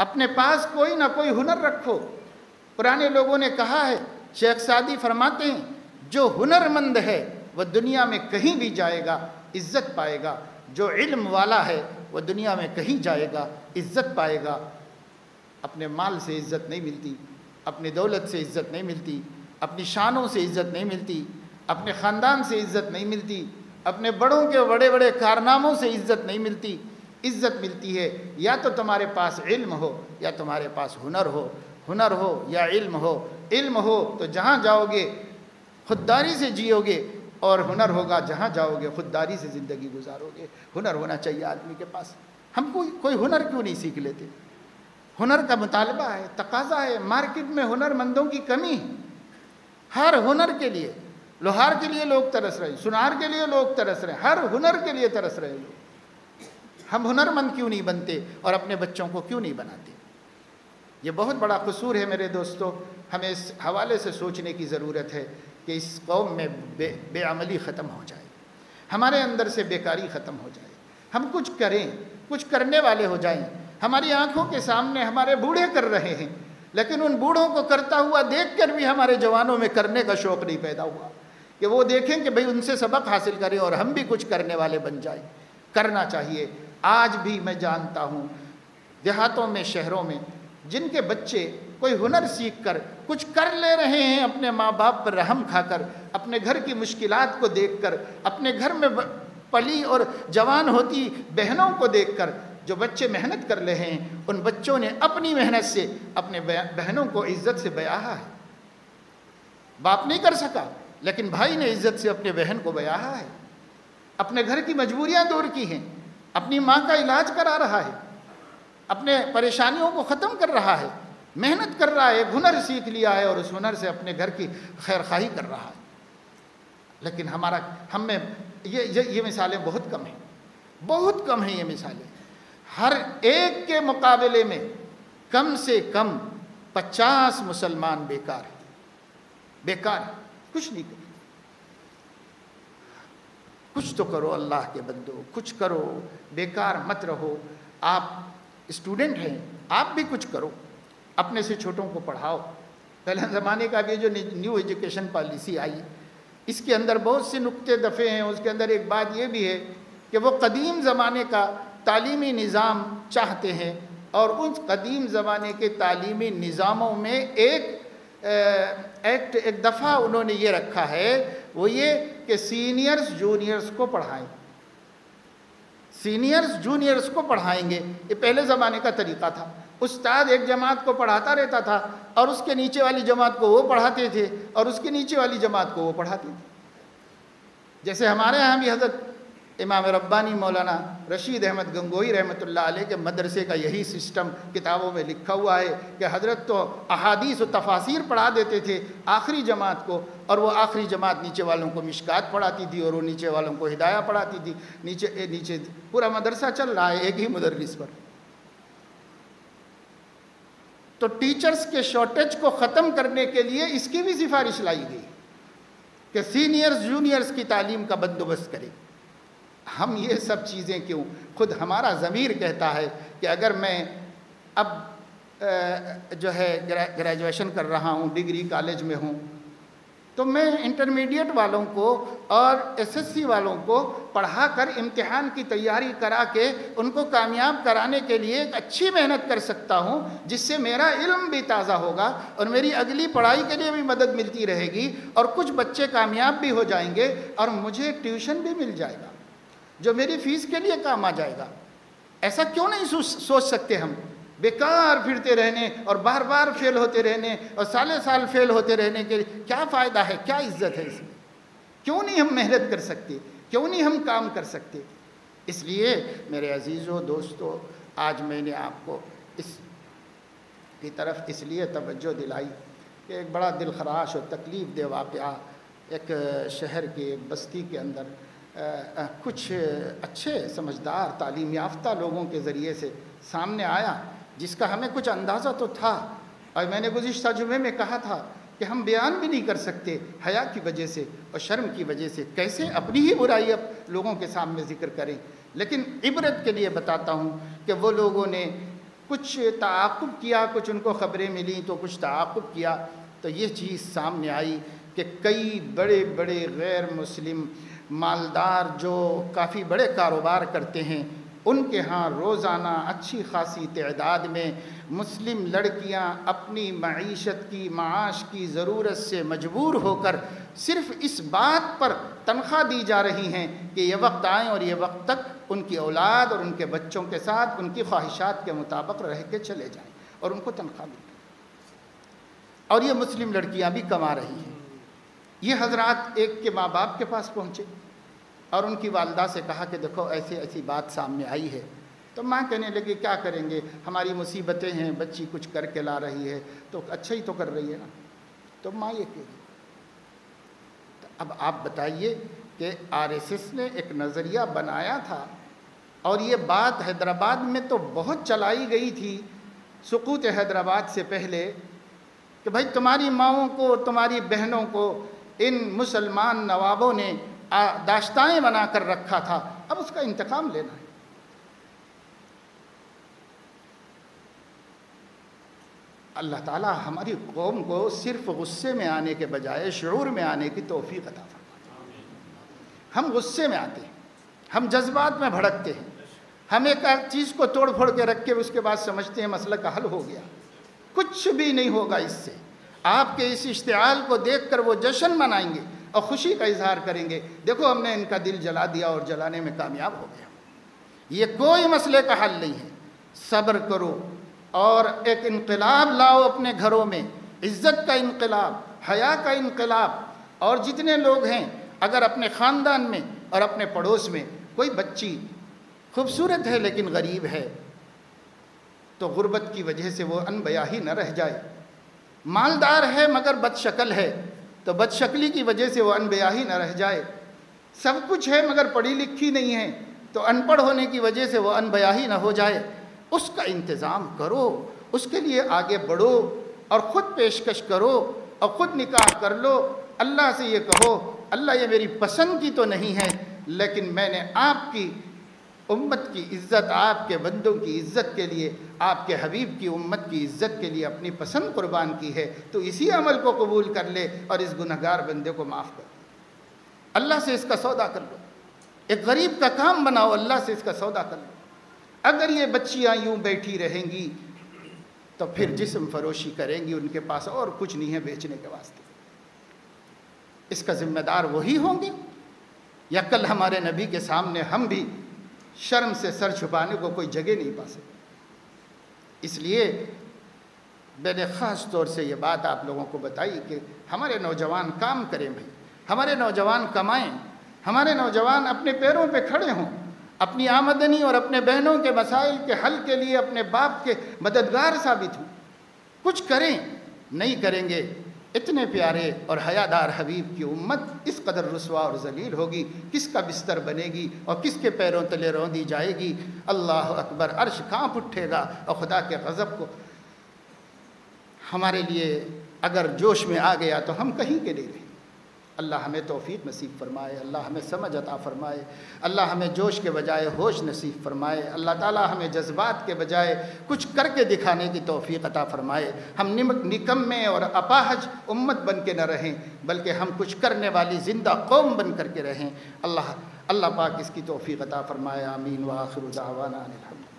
اپنے پاس کوئی نہ کوئی ہنر رکھو۔ پرانے لوگوں نے کہا ہے، شیخ سعدی فرماتے ہیں، جو ہنرمند ہے وہ دنیا میں کہیں بھی جائے گا عزت پائے گا، جو علم والا ہے وہ دنیا میں کہیں جائے گا عزت پائے گا۔ اپنے مال سے عزت نہیں ملتی، اپنی دولت سے عزت نہیں ملتی، اپنی شانوں سے عزت نہیں ملتی، اپنے خاندان سے عزت نہیں ملتی، اپنے بڑوں کے بڑے بڑے کارناموں سے عزت نہیں ملتی۔ عزت ملتی ہے یا تو تمہارے پاس علم ہو یا تمہارے پاس ہنر ہو، ہنر ہو یا علم ہو۔ علم ہو تو جہاں جاؤ گے خودداری سے جیو گے، اور ہنر ہوگا جہاں جاؤ گے خودداری سے زندگی گزارو گے۔ ہنر ہونا چاہیے آدمی کے پاس۔ ہم کوئی ہنر کیوں نہیں سیکھ لیتے؟ ہنر کا مطالبہ ہے، تقاضا ہے، مارکیٹ میں ہنر مندوں کی کمی ہے۔ ہر ہنر کے لیے، لوہار کے لیے لوگ ترس رہے ہیں، سنار کے لیے لوگ ترس رہے ہیں، ہر ہنر کے لیے ترس رہے ہیں لوگ۔ ہم ہنرمند کیوں نہیں بنتے اور اپنے بچوں کو کیوں نہیں بناتے؟ یہ بہت بڑا قصور ہے میرے دوستو۔ ہمیں اس حوالے سے سوچنے کی ضرورت ہے کہ اس قوم میں بے عملی ختم ہو جائے، ہمارے اندر سے بیکاری ختم ہو جائے، ہم کچھ کریں، کچھ کرنے والے ہو جائیں۔ ہماری آنکھوں کے سامنے ہمارے بوڑھے کر رہے ہیں، لیکن ان بوڑھوں کو کرتا ہوا دیکھ کر بھی ہمارے جوانوں میں کرنے کا شوق نہیں پیدا ہوا کہ وہ دیکھیں کہ بھئی ان سے سبق حاصل کریں اور ہم بھی کچھ کرنے والے بن جائیں۔ کرنا چاہیے۔ آج بھی میں جانتا ہوں دیہاتوں میں، شہروں میں، جن کے بچے کوئی ہنر سیکھ کر کچھ کر لے رہے ہیں، اپنے ماں باپ پر رحم کھا کر، اپنے گھر کی مشکلات کو دیکھ کر، اپنے گھر میں پلی اور جوان ہوتی بہنوں کو دیکھ کر، جو بچے محنت کر رہے ہیں، ان بچوں نے اپنی محنت سے اپنے بہنوں کو عزت سے بیاہا ہے۔ باپ نہیں کر سکا، لیکن بھائی نے عزت سے اپنے بہن کو بیاہا ہے، اپنے گھر کی مجبوریاں دور کی ہیں، اپنی ماں کا علاج کرا رہا ہے، اپنے پریشانیوں کو ختم کر رہا ہے، محنت کر رہا ہے، ہنر سیکھ لیا ہے اور اس ہنر سے اپنے گھر کی خیر خواہی کر رہا ہے۔ لیکن ہم میں یہ مثالیں بہت کم ہیں، بہت کم ہیں یہ مثالیں۔ ہر ایک کے مقابلے میں کم سے کم 50 مسلمان بیکار ہیں، بیکار ہیں، کچھ نہیں کرتے۔ کچھ تو کرو اللہ کے بندو، کچھ کرو، بیکار مت رہو۔ آپ اسٹوڈنٹ ہیں، آپ بھی کچھ کرو، اپنے سے چھوٹوں کو پڑھاؤ۔ پہلے زمانے کا بھی جو نیو ایجوکیشن پالیسی آئی، اس کے اندر بہت سے نقطے دفے ہیں۔ اس کے اندر ایک بات یہ بھی ہے کہ وہ قدیم زمانے کا تعلیمی نظام چاہتے ہیں، اور اس قدیم زمانے کے تعلیمی نظاموں میں ایک دفعہ انہوں نے یہ رکھا ہے، وہ یہ کہ سینئرز جونیئرز کو پڑھائیں، سینئرز جونیئرز کو پڑھائیں گے۔ یہ پہلے زمانے کا طریقہ تھا۔ استاد ایک جماعت کو پڑھاتا رہتا تھا اور اس کے نیچے والی جماعت کو وہ پڑھاتے تھے اور اس کے نیچے والی جماعت کو وہ پڑھاتے تھے۔ جیسے ہمارے ہاں بھی حضرت امام ربانی مولانا رشید احمد گنگوئی رحمۃ اللہ علیہ کے مدرسے کا یہی سسٹم کتابوں میں لکھا ہوا ہے کہ حضرت تو احادیث و تفاسیر پڑھا دیتے تھے آخری جماعت کو، اور وہ آخری جماعت نیچے والوں کو مشکات پڑھاتی تھی اور وہ نیچے والوں کو ہدایہ پڑھاتی تھی۔ نیچے پورا مدرسہ چل رہا ہے ایک ہی مدرس پر۔ تو ٹیچرز کے شارٹیج کو ختم کرنے کے لیے اس کی بھی سفارش لائی گئی کہ سینئرز جونیئرز کی تعلیم کا بندوبست کرے۔ ہم یہ سب چیزیں کیوں؟ خود ہمارا ضمیر کہتا ہے کہ اگر میں اب جو ہے گریجویشن کر رہا ہوں، ڈگری کالج میں ہوں، تو میں انٹرمیڈیٹ والوں کو اور ایس ایس سی والوں کو پڑھا کر امتحان کی تیاری کرا کے ان کو کامیاب کرانے کے لیے ایک اچھی محنت کر سکتا ہوں، جس سے میرا علم بھی تازہ ہوگا اور میری اگلی پڑھائی کے لیے بھی مدد ملتی رہے گی، اور کچھ بچے کامیاب بھی ہو جائیں گے اور مجھے ٹیوشن بھی مل جائے گا جو میری فیس کے لیے کام آ جائے گا۔ ایسا کیوں نہیں سوچ سکتے ہم؟ بیکار پھرتے رہنے اور بار بار فیل ہوتے رہنے اور سالے سال فیل ہوتے رہنے کے کیا فائدہ ہے؟ کیا عزت ہے اس میں؟ کیوں نہیں ہم محنت کر سکتے؟ کیوں نہیں ہم کام کر سکتے؟ اس لیے میرے عزیزو دوستو، آج میں نے آپ کو اس کی طرف اس لیے توجہ دلائی کہ ایک بڑا دل خراش اور تکلیف دہ واقعہ ایک شہر کے ایک بستی کے اندر کچھ اچھے سمجھدار تعلیم یافتہ لوگوں کے ذریعے سے سامنے آیا، جس کا ہمیں کچھ اندازہ تو تھا، اور میں نے گزشتہ جمعے میں کہا تھا کہ ہم بیان بھی نہیں کر سکتے حیا کی وجہ سے اور شرم کی وجہ سے، کیسے اپنی ہی برائی اب لوگوں کے سامنے ذکر کریں۔ لیکن عبرت کے لیے بتاتا ہوں کہ وہ لوگوں نے کچھ تعاقب کیا، کچھ ان کو خبریں ملیں تو کچھ تعاقب کیا، تو یہ چیز سامنے آئی کہ کئی بڑے بڑے غیر مسلم مالدار جو کافی بڑے کاروبار کرتے ہیں، ان کے ہاں روزانہ اچھی خاصی تعداد میں مسلم لڑکیاں اپنی معیشت کی، معاش کی ضرورت سے مجبور ہو کر صرف اس بات پر تنخواہ دی جا رہی ہیں کہ یہ وقت آئیں اور یہ وقت تک ان کی اولاد اور ان کے بچوں کے ساتھ ان کی خواہشات کے مطابق رہ کے چلے جائیں اور ان کو تنخواہ ملے، اور یہ مسلم لڑکیاں بھی کما رہی ہیں۔ یہ حضرات ایک کے ماں باپ کے پاس پہنچے اور ان کی والدہ سے کہا کہ دیکھو ایسی ایسی بات سامنے آئی ہے، تو ماں کہنے لگی کیا کریں گے، ہماری مصیبتیں ہیں، بچی کچھ کر کے لا رہی ہے تو اچھا ہی تو کر رہی ہے نا، تو ماں یہ کہے گی۔ اب آپ بتائیے کہ RSS نے ایک نظریہ بنایا تھا اور یہ بات حیدرآباد میں تو بہت چلائی گئی تھی سقوط حیدرآباد سے پہلے کہ بھائی تمہاری ماؤں کو، تمہاری بہنوں کو ان مسلمان نوابوں نے داشتائیں بنا کر رکھا تھا، اب اس کا انتقام لینا ہے۔ اللہ تعالیٰ ہماری قوم کو صرف غصے میں آنے کے بجائے شعور میں آنے کی توفیق عطا فرمائے۔ ہم غصے میں آتے ہیں، ہم جذبات میں بھڑکتے ہیں، ہم ایک چیز کو توڑ پھوڑ کے رکھ کے اس کے بعد سمجھتے ہیں مسئلہ کا حل ہو گیا۔ کچھ بھی نہیں ہوگا اس سے۔ آپ کے اس اشتعال کو دیکھ کر وہ جشن منائیں گے اور خوشی کا اظہار کریں گے، دیکھو ہم نے ان کا دل جلا دیا اور جلانے میں کامیاب ہو گیا۔ یہ کوئی مسئلے کا حل نہیں ہے۔ صبر کرو اور ایک انقلاب لاؤ اپنے گھروں میں، عزت کا انقلاب، حیا کا انقلاب۔ اور جتنے لوگ ہیں اگر اپنے خاندان میں اور اپنے پڑوس میں کوئی بچی خوبصورت ہے لیکن غریب ہے تو غربت کی وجہ سے وہ ان بیاہی نہ رہ جائے، مالدار ہے مگر بد شکل ہے تو بد شکلی کی وجہ سے وہ ان بیاہی نہ رہ جائے، سب کچھ ہے مگر پڑھی لکھی نہیں ہے تو ان پڑھ ہونے کی وجہ سے وہ ان بیاہی نہ ہو جائے، اس کا انتظام کرو، اس کے لیے آگے بڑھو اور خود پیشکش کرو اور خود نکاح کر لو۔ اللہ سے یہ کہو اللہ یہ میری پسند کی تو نہیں ہے لیکن میں نے آپ کی امت کی عزت، آپ کے بندوں کی عزت کے لیے، آپ کے حبیب کی امت کی عزت کے لیے اپنی پسند قربان کی ہے، تو اسی عمل کو قبول کر لے اور اس گنہگار بندے کو معاف کر دے۔ اللہ سے اس کا سودا کر لو، ایک غریب کا کام بناؤ، اللہ سے اس کا سودا کر لو۔ اگر یہ بچیاں یوں بیٹھی رہیں گی تو پھر جسم فروشی کریں گی، ان کے پاس اور کچھ نہیں ہے بیچنے کے واسطے۔ اس کا ذمہ دار وہی ہوں گے یا کل ہمارے نبی کے سامنے ہم بھی شرم سے سر چھپانے کو کوئی جگہ نہیں پا سکتے؟ اس لیے میں نے خاص طور سے یہ بات آپ لوگوں کو بتائی کہ ہمارے نوجوان کام کریں بھائی، ہمارے نوجوان کمائیں، ہمارے نوجوان اپنے پیروں پہ کھڑے ہوں، اپنی آمدنی اور اپنے بہنوں کے مسائل کے حل کے لیے اپنے باپ کے مددگار ثابت ہوں، کچھ کریں۔ نہیں کریں گے اتنے پیارے اور حیادار حبیب کی امت اس قدر رسوا اور ذلیل ہوگی، کس کا بستر بنے گی اور کس کے پیروں تلے روندی جائے گی۔ اللہ اکبر، عرش کانپ اٹھے گا اور خدا کے غضب کو ہمارے لیے اگر جوش میں آ گیا تو ہم کہیں کے نہیں رہیں۔ اللہ ہمیں توفیق نصیب فرمائے، اللہ ہمیں سمجھ عطا فرمائے، اللہ ہمیں جوش کے بجائے ہوش نصیب فرمائے، اللہ تعالی ہمیں جذبات کے بجائے کچھ کر کے دکھانے کی توفیق عطا فرمائے۔ ہم نکمے اور اپاہج امت بن کے نہ رہیں بلکہ ہم کچھ کرنے والی زندہ قوم بن کر کے رہیں۔ اللہ پاک اس کی توفیق عطا فرمائے، آمین۔ وآخر دعوانا الحمد۔